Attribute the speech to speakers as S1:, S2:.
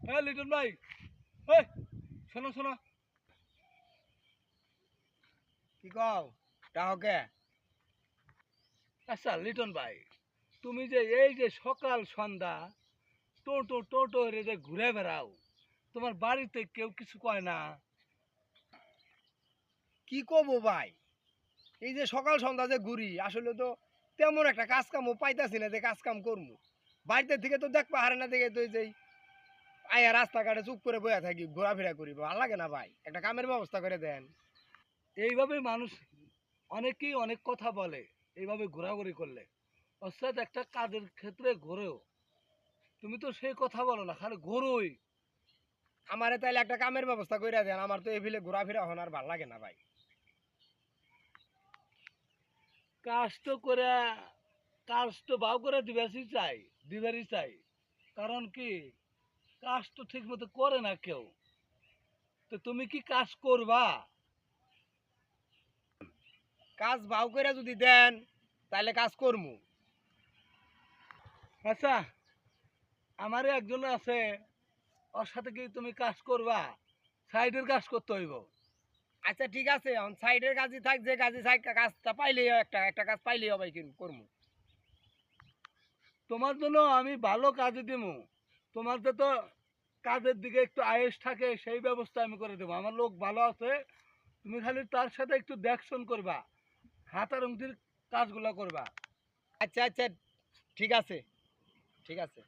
S1: হ্যাঁ লিটন ভাই, এই শোনো শোনো।
S2: কি কও ডাহকে?
S1: আচ্ছা লিটন ভাই, তুমি যে এই যে সকাল সন্ধ্যা টোটো টোটো যে ঘুরে বেড়াও, তোমার বাড়িতে কেউ কিছু কয় না?
S2: কি কব ভাই, এই যে সকাল সন্ধ্যা যে ঘুরি আসলে তো তেমন একটা কাজ কামও পাইতাছি না যে কাজ কাম করবো। বাড়িতে থেকে তো দেখবা হারে না দেখে তো এই যে আয়া রাস্তাঘাটে চুপ করে বয়া থাকি, ঘোরাফেরা করি, ভালো লাগে না ভাই, একটা কামের ব্যবস্থা করে দেন।
S1: এইভাবে মানুষ অনেকেই অনেক কথা বলে, এইভাবে ঘোরাঘুরি করলে অর্থাৎ একটা কাজের ক্ষেত্রে ঘোরেও, তুমি তো সেই কথা বলো না, খালি ঘোরোই।
S2: আমারে তাইলে একটা কামের ব্যবস্থা করে দেন, আমার তো এই ফিলে ঘোরাফেরা হন আর ভালো লাগে না ভাই।
S1: কাজ তো করে, কাজ তো বাউ করে দিবারই চাই। কারণ কি, কাজ তো ঠিক মতো করে না কেউ, তো তুমি কি কাজ করবা?
S2: কাজ ভাও করে যদি দেন তাহলে কাজ করমু।
S1: আচ্ছা, আমারও একজন আছে, ওর সাথে কি তুমি কাজ করবা? সাইডের কাজ করতে হইব।
S2: আচ্ছা ঠিক আছে, সাইডের কাজই থাক, যে কাজে কাজটা পাইলেই একটা একটা কাজ পাইলেই হবে, কিন্তু করমু।
S1: তোমার জন্য আমি ভালো কাজে দেবো, তোমার তো কাজের দিকে একটু আয়েস থাকে, সেই ব্যবস্থা আমি করে দেবো। আমার লোক ভালো আছে, তুমি খালি তার সাথে একটু দেখশন করবা, হাতার কাজগুলো করবা।
S2: আচ্ছা আচ্ছা, ঠিক আছে ঠিক আছে।